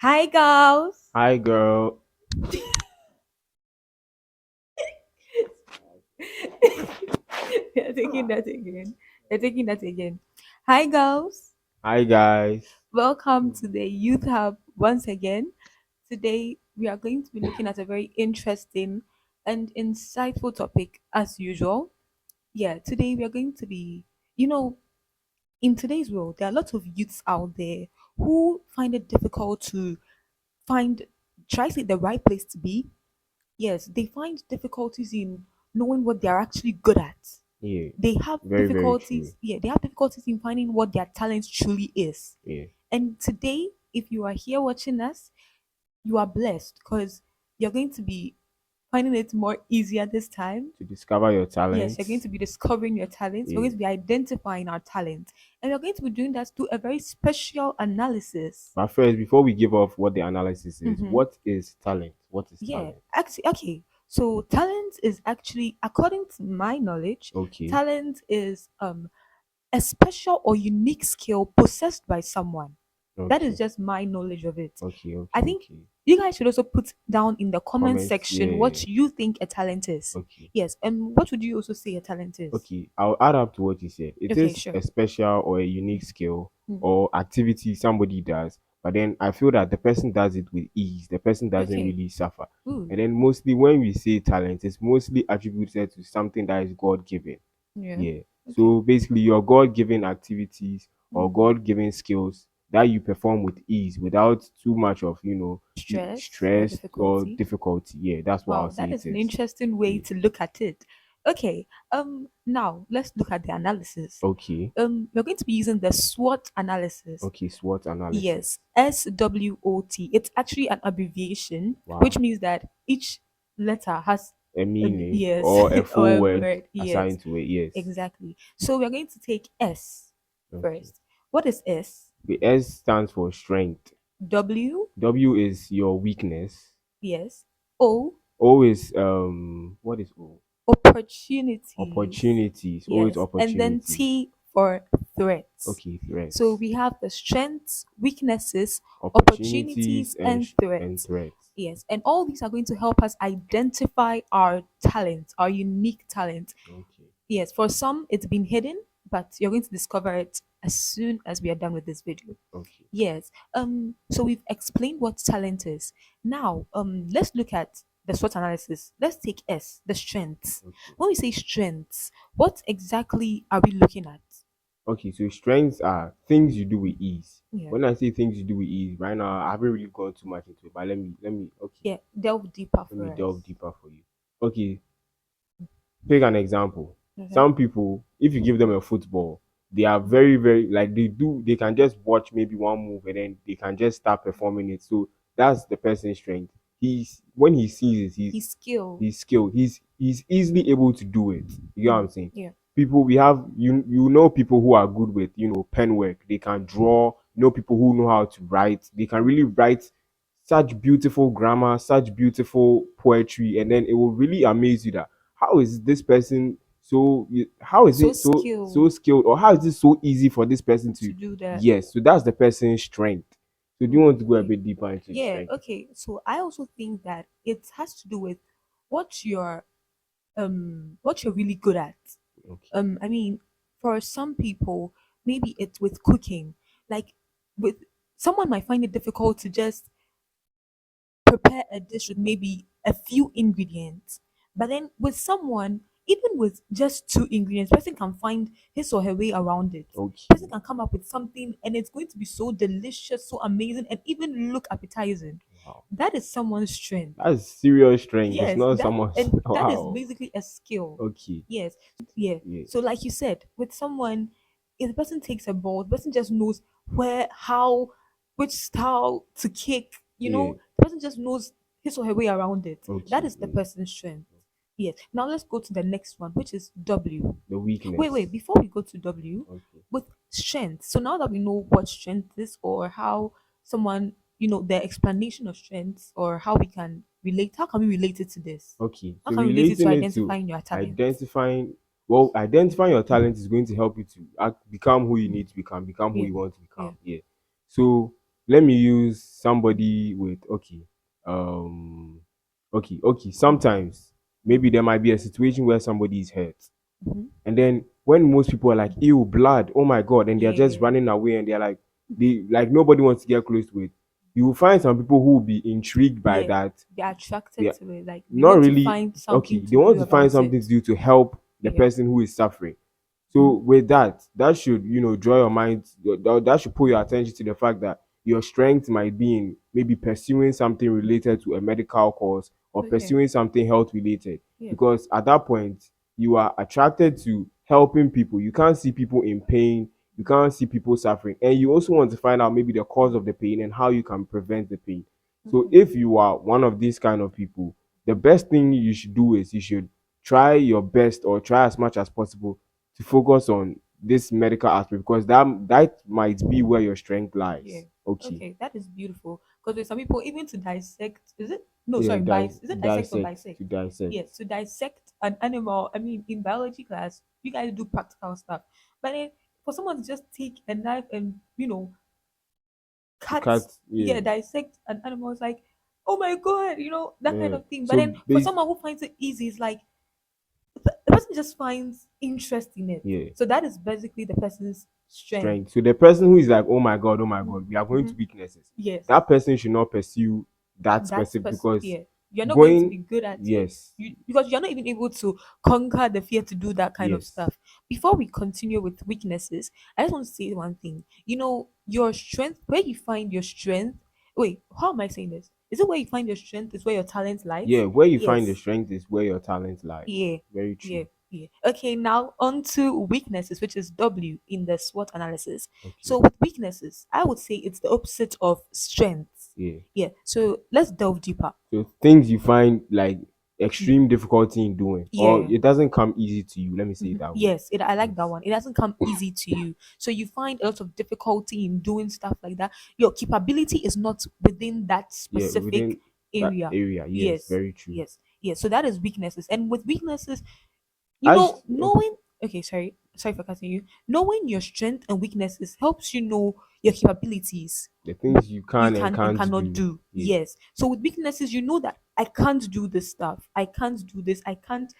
Hi, girls. Hi, girl. We're taking that again. We're taking that again. Hi, girls. Hi, guys. Welcome to the Youth Hub once again. Today, we are going to be looking at a very interesting and insightful topic as usual. Yeah, today we are going to be, you know, in today's world, there are lots of youths out there who find it difficult to find, try to say, the right place to be. Yes, they find difficulties in knowing what they're actually good at. Yeah, They have very, very true. difficulties, they have difficulties in finding what their talent truly is. Yeah, And today, if you are here watching us, you are blessed because you're going to be finding it more easier this time. to discover your Yes, you're going talents. to be discovering your talents. We're Yeah. going to be identifying our talents. And we're going to be doing that through a very special analysis. But first, before we give off what the analysis is, Mhm. what is talent? What is Yeah, talent? actually, okay. So talent is actually, according to my knowledge, Okay, talent is a special or unique skill possessed by someone. That is okay, just my knowledge of it. okay, I okay, think okay. you guys should also put down in the comment Comments, section yeah, what you think a talent is. okay, Yes, and what would you also say a talent is? okay. I'll add up to what you said. It Okay, is sure. a special or a unique skill Mm. or activity somebody does, but then I feel that the person does it with ease. The person doesn't Okay. really suffer. Ooh. And then mostly when we say talent, it's mostly attributed to something that is God given. Yeah. Yeah. Okay. So basically, your God given activities or Mm. God given skills that you perform with ease without too much of, Stress or stress or difficulty. difficulty. Yeah, that's what I'll Wow, say that it is an is. interesting way Yeah. to look at it. Okay, now let's look at the analysis. Okay. We're going to be using the SWOT analysis. Okay. SWOT analysis. Yes, SWOT. It's actually an abbreviation, which Wow. means that each letter has A a meaning yes or a or full a word word. Yes, assigned to it. Yes. exactly. So we're going to take S Okay. first. What is S? The S stands for strength. W, W is your weakness. yes. O, O is what is O? opportunities. Opportunities. O is Yes, and then opportunities. T for threats. Okay, So threats. we have the strengths, weaknesses, Opportunities opportunities, and and threats. threats. Yes, and all these are going to help us identify our talent, our unique talent. Okay. Yes, for some it's been hidden, but you're going to discover it as soon as we are done with this video. Okay. Yes. So we've explained what talent is. Now, let's look at the SWOT analysis. Let's take S, the strengths. Okay. When we say strengths, what exactly are we looking at? Okay. So strengths are things you do with ease. Yeah. When I say things you do with ease, right now I haven't really gone too much into it, but let me okay. Yeah. Delve deeper Let for me us. delve deeper for you. Okay. Take an example. Okay. Some people, if you give them a football, they are very, very like they can just watch maybe one move and then they can just start performing it. So that's the person's strength. He's when he sees it, He's skilled. he's skilled. He's easily able to do it. You know what I'm saying? Yeah. People we have you know people who are good with pen work. They can draw. You know people who know how to write. They can really write such beautiful grammar, such beautiful poetry, and then it will really amaze you that how is this person how is So it so skilled skilled, or how is it so easy for this person to to do that. yes, so that's the person's strength. So do you want to go a Okay. bit deeper into the Yeah, strength? okay. So I also think that it has to do with what you're what you're really good at. Okay. I mean, for some people, maybe it's with cooking. Like with someone might find it difficult to just prepare a dish with maybe a few ingredients. But then with someone, even with just two ingredients, person can find his or her way around it. Person Okay. can come up with something and it's going to be so delicious, so amazing, and even look appetizing. Wow. That is someone's strength. That's serious strength. It's Yes, not that someone's and that is wow. basically a skill. Okay. Yes. Yeah. Yeah. So like you said, with someone, if the person takes a ball, the person just knows where, how, which style to kick, Yeah. the person just knows his or her way around it. That Okay. is the Yeah. person's strength. Yes. Now let's go to the next one, which is W. The Wait, weakness. before we go to W, Okay. with strength. So now that we know what strength is or how someone, the explanation of strengths or how we can relate, how can we relate it to this? Okay. How So can we relate it to relating it to identifying your talent? identifying identifying your talent is going to help you to become who you need to become who Yeah. you want to Yeah. become. Yeah. So let me use somebody with um okay, sometimes maybe there might be a situation where somebody is hurt, Mm-hmm. and then when most people are like, ew, blood, oh my god, and they're just Yeah. running away, and they're like, they like nobody wants to get close to it. You will find some people who will be intrigued by Yeah. that. They're They attracted to it. Like they not want to really find something okay, to they want do to find about something to it. do to help the Yeah. person who is suffering. So Mm-hmm. with that, that should, draw your mind, that should pull your attention to the fact that your strength might be in maybe pursuing something related to a medical cause, or Okay. pursuing something health related. Yeah. Because at that point, you are attracted to helping people. You can't see people in pain, you can't see people suffering, and you also want to find out maybe the cause of the pain and how you can prevent the pain. So Mm-hmm. if you are one of these kind of people, the best thing you should do is you should try your best, or try as much as possible to focus on this medical aspect, because that might be where your strength Yeah. lies. Okay. Okay, that is beautiful. Because with some people, even to dissect, is it no, Yeah, sorry, is it dissect or dissect, bisect? to dissect. Yes, to dissect an animal. I mean, in biology class, you guys do practical stuff, but then for someone to just take a knife and To cut, cut, yeah, yeah. dissect an animal is like, oh my god, that kind Yeah. of thing. But So then for base, someone who finds it easy, it's like the person just finds interest in it. yeah, So that is basically the person's strength. strength. So the person who is like, oh my god, we are going Mm-hmm. to weaknesses. Yes. That person should not pursue that That's specific, because yeah, you're not going to going, be good at it, yes, because you're not even able to conquer the fear to do that kind of yes, stuff. Before we continue with weaknesses, I just want to say one thing. Your strength, where you find your strength, wait, how am I saying this? Is it where you find your strength is where your talent yeah, lies? where you find the Yes. strength is where your talent lies. Yeah. Very Yeah. true. Yeah. Okay, now on to weaknesses, which is W in the SWOT analysis. Okay. So with weaknesses, I would say it's the opposite of strengths. Yeah. Yeah. So let's delve deeper. So things you find like extreme difficulty in doing, or Yeah. it doesn't come easy to you. Let me say it Mhm. that way. Yes, I like that Yes. one. It doesn't come easy to you. So you find a lot of difficulty in doing stuff like that. Your capability is not within that Yeah, specific within that area. area. Yes, Yes, very true. yes, yes. So that is weaknesses. And with weaknesses, Okay, knowing, okay, sorry for cutting you. Knowing your strength and weaknesses helps you know your capabilities, the things you you can and can and can't cannot do. do. Yeah, Yes. So with weaknesses, you know that I can't do this stuff. I can't do this. I can't,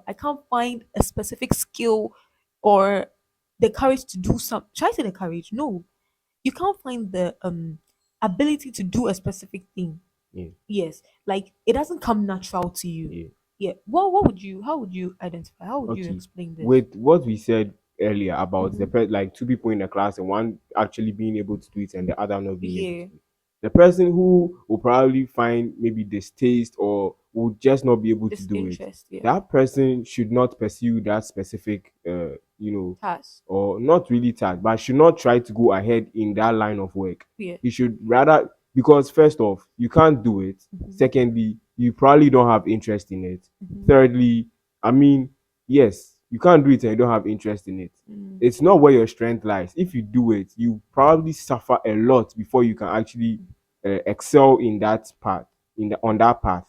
I can't find a specific skill or the courage to do some. Try to say the courage. No, you can't find the ability to do a specific thing. yeah, Yes, like it doesn't come natural to you. yeah. Yeah. What would you? How would you identify? How would you Okay. explain this? With what we said earlier about Mm-hmm. like two people in the class, and one actually being able to do it and the other not being able to Yeah. do it. The person who will probably find maybe distaste or will just not be able to do it, Disinterest. Yeah. that person should not pursue that specific Task. or not really task, but should not try to go ahead in that line of work. Yeah. He should rather, because first off, you can't do it. Mm-hmm. Secondly, you probably don't have interest in it. Mm-hmm. Thirdly, I mean, yes, you can't do it and you don't have interest in it. Mm. It's not where your strength lies. If you do it, you probably suffer a lot before you can actually excel in that path, on that path.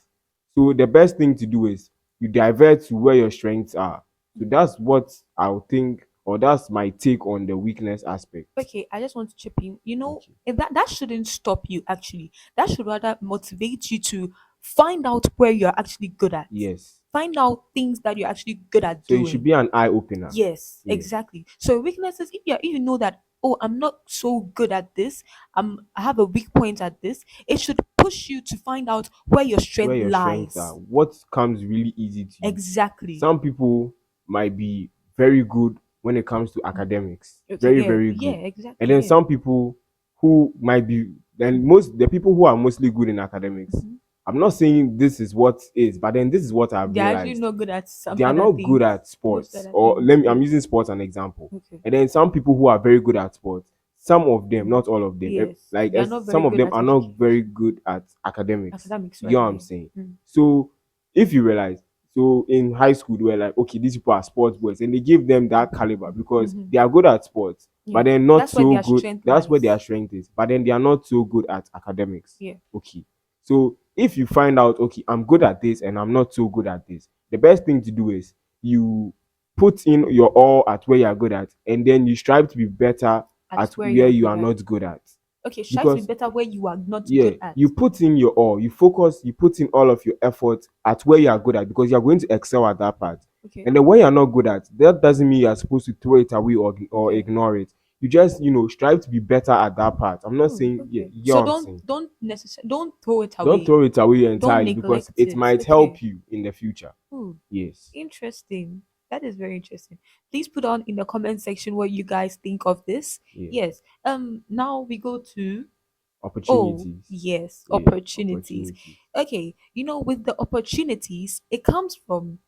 So the best thing to do is you divert to where your strengths are. So that's what I would think, or that's my take on the weakness aspect. Okay, I just want to chip in. Okay. If that shouldn't stop you actually. That should rather motivate you to find out where you're actually good at. Yes. Find out things that you're actually good at So it should doing. be an eye opener. Yes, Yeah. exactly. So weaknesses, if you know that, oh, I'm not so good at this, I have a weak point at this, it should push you to find out where your Where strength your strengths are, lies. what comes really easy to you. Exactly. Some people might be very good when it comes to academics, Okay, very, yeah, very yeah, good. And exactly, then yeah. some people who might be, then most the people who are mostly good in academics, Mhm. I'm not saying this is what is, but then this is what I've They're actually realized. not good at some They are other not good things. at Most sports, other or things, I'm yeah. using sports as an example. Okay. And then some people who are very good at sports, some of them, not all of them, Yes, like they are not very some of good them at are not very good at academics. academics You know what rather. I'm Yeah. saying? Mm. So if you realize, so in high school they were like, okay, these people are sports boys, and they give them that caliber because Mhm. they are good at sports, Yeah, but they're not that's where so their good. strength That's where lies. their strength is, but then they are not so good at academics. Yeah. Okay. So if you find out, okay, I'm good at this and I'm not so good at this, the best thing to do is you put in your all at where you're good at, and then you strive to be better At at where where you're you good are at. not good at. Okay, strive to be because better where you are not yeah, good at. you put in your all, you focus, you put in all of your effort at where you are good at because you are going to excel at that part. Okay. And then when you are not good at, that doesn't mean you are supposed to throw it away or Okay. ignore it. You just strive to be better at that part. I'm not Oh, saying, yeah, okay. you get So what I'm don't saying. don't necessarily don't throw it Don't away. throw it away Don't entirely because neglect it it. might Okay. help you in the future. Oh, Yes, interesting. That is very interesting. Please put on in the comment section what you guys think of this. yeah. Yes. Now we go to, oh, Opportunities. yes, Yeah, opportunities. opportunities. Okay, with the opportunities, it comes from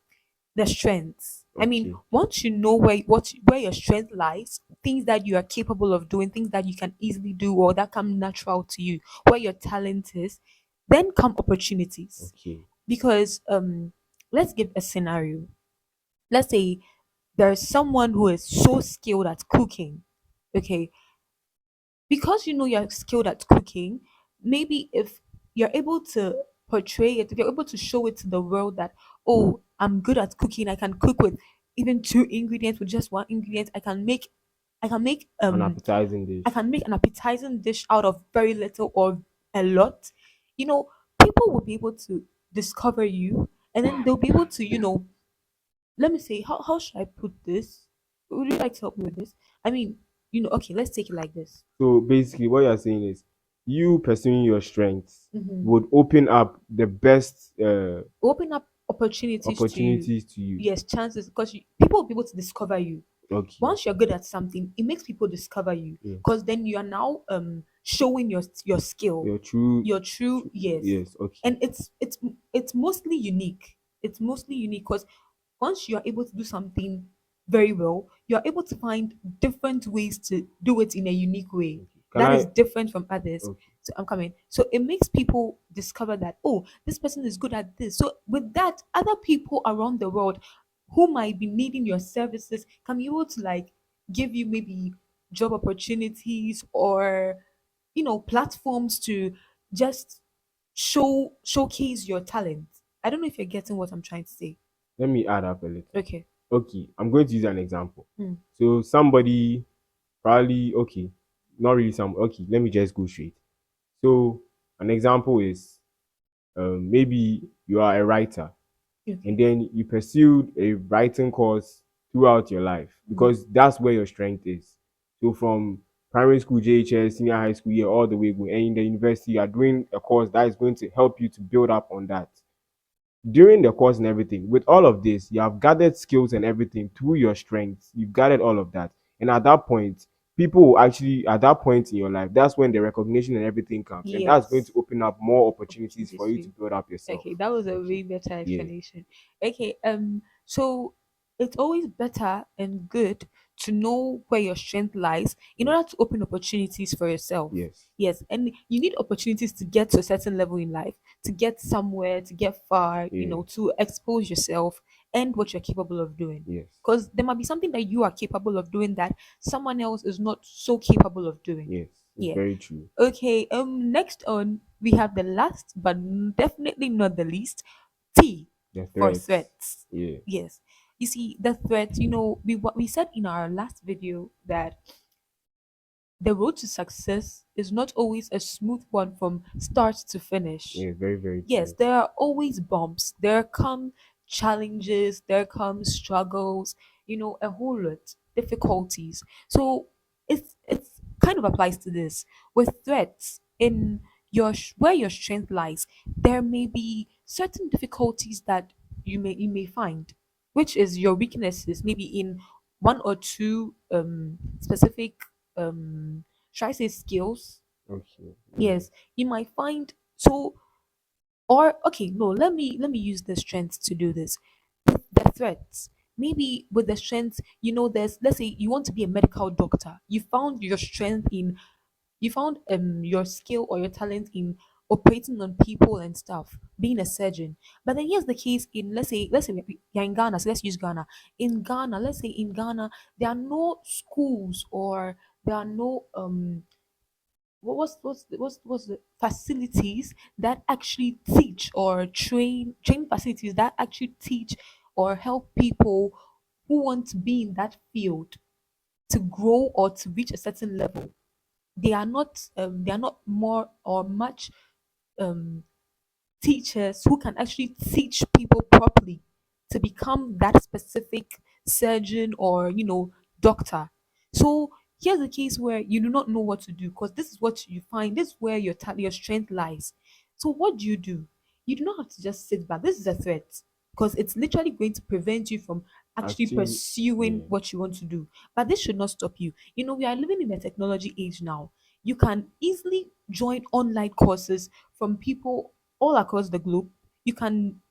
the strengths. I mean, Okay, once you know where your strength lies, things that you are capable of doing, things that you can easily do or that come natural to you, where your talent is, then come opportunities. okay, Because let's give a scenario. Let's say there's someone who is so skilled at cooking. Okay, because you know you're skilled at cooking, maybe if you're able to portray it, if you're able to show it to the world that, oh, I'm good at cooking, I can cook with even two ingredients, with just one ingredient, I can make an um appetizing I dish. can make an appetizing dish out of very little or a lot, you know, people will be able to discover you, and then they'll be able to, let me say, how should I put this? Would you like to help me with this? I mean, okay, let's take it like this. So basically, what you're saying is you pursuing your strengths Mhm. would open up the best Open up opportunities to you. opportunities to you. Yes, chances, because people will be able to discover you. Okay. Once you're good at something, it makes people discover you, Yes. because then you are now showing your skill, Your true, your true, yes. yes. Okay. And it's mostly unique. It's mostly unique because once you are able to do something very well, you are able to find different ways to do it in a unique way Okay. Can that is I? different from others. Okay. So I'm coming. So it makes people discover that, oh, this person is good at this. So with that, other people around the world who might be needing your services can be able to like give you maybe job opportunities or platforms to just showcase your talent. I don't know if you're getting what I'm trying to say. Let me add up a little. Okay. Okay. I'm going to use an example. Hmm. So somebody probably okay, not really some. Okay. Let me just go straight. So an example is maybe you are a writer and Okay. then you pursued a writing course throughout your life Hmm. because that's where your strength is. So from primary school, JHS, senior high school, year all the way going, and in the university, you are doing a course that is going to help you to build up on that. During the course and everything, with all of this, you have gathered skills and everything through your strengths. You've gathered all of that. And at that point, people will actually, at that point in your life, that's when the recognition and everything comes. And that's going to Yes. open up more opportunities for Opportunities you to too. build up yourself. Okay, that was a Okay. way better Yeah. explanation. Okay, so it's always better and good to know where your strength lies in order Yes. to open opportunities for yourself. Yes. Yes, and you need opportunities to get to a certain level in life, to get somewhere, to get far, Yeah. to expose yourself and what you're capable of doing. Yes. Because there might be something that you are capable of doing that someone else is not so capable of doing. Yes. It's Yeah. very true. Okay, next on we have the last but definitely not the least, T The for threats. threats. Yeah. Yes. You see, the threats, we said in our last video that the road to success is not always a smooth one from start to finish. Yeah. Very, very Yes, true. there are always bumps. There come challenges, there come struggles, a whole lot, difficulties. So it's kind of applies to this. With threats in where your strength lies, there may be certain difficulties that you may find, which is your weaknesses, maybe in one or two specific should I say skills. Okay. Yeah. Yes, you might find. So, or okay, no, let me use the strength to do this. With the threats, maybe with the strength, there's, let's say you want to be a medical doctor. You found your skill or your talent in operating on people and stuff, being a surgeon. But then here's the case in, let's say you're in Ghana, so let's use Ghana. In Ghana, let's say in Ghana, there are no schools or there are no what's the facilities that actually teach or train facilities that actually teach or help people who want to be in that field to grow or to reach a certain level. they are not more or much um teachers who can actually teach people properly to become that specific surgeon or doctor. So here's a case where you do not know what to do because this is what you find, this is where your strength lies. So what do? You do not have to just sit back. This is a threat because it's literally going to prevent you from actually Actually, pursuing yeah. what you want to do. But this should not stop you. We are living in a technology age now. You can easily join online courses from people all across the globe. You can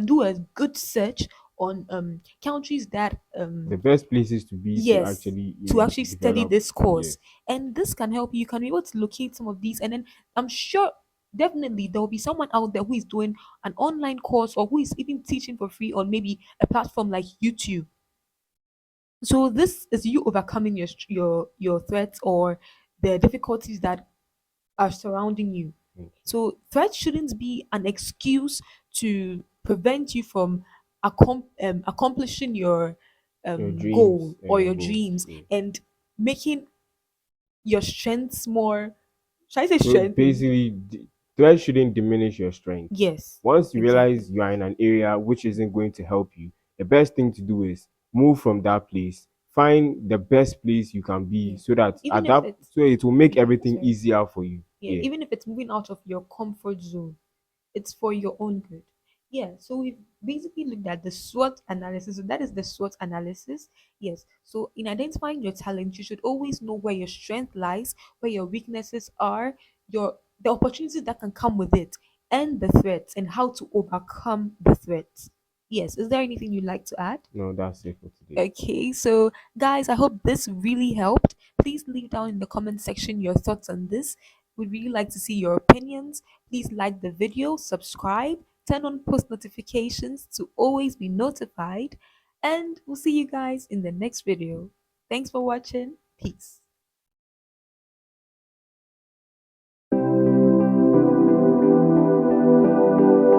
do a good search on countries that The best places to be to yes, actually, to actually study develop. this Yes. course. And this can help you. You can be able to locate some of these, and then I'm sure definitely there will be someone out there who is doing an online course or who is even teaching for free on maybe a platform like YouTube. So this is you overcoming your threats or the difficulties that are surrounding you. Okay. So threats shouldn't be an excuse to prevent you from accomplishing your Your dreams goal and or your your goals. dreams Yeah. and making your strengths more. Should I say So strengthened? basically, threat shouldn't diminish your strength. Yes, Once you exactly. realize you are in an area which isn't going to help you, the best thing to do is move from that place. Find the best place you can be Yeah. so that Even if it's so it will make yeah, everything sorry. easier for you. Yeah, Yeah. even if it's moving out of your comfort zone, it's for your own good. Yeah, so we've basically looked at the SWOT analysis. So that is the SWOT analysis. Yes. So in identifying your talent, you should always know where your strength lies, where your weaknesses are, the opportunities that can come with it, and the threats and how to overcome the threats. Yes. Is there anything you'd like to add? No, that's it for today. Okay, so guys, I hope this really helped. Please leave down in the comment section your thoughts on this. We'd really like to see your opinions. Please like the video, subscribe, turn on post notifications to always be notified, and we'll see you guys in the next video. Thanks for watching. Peace.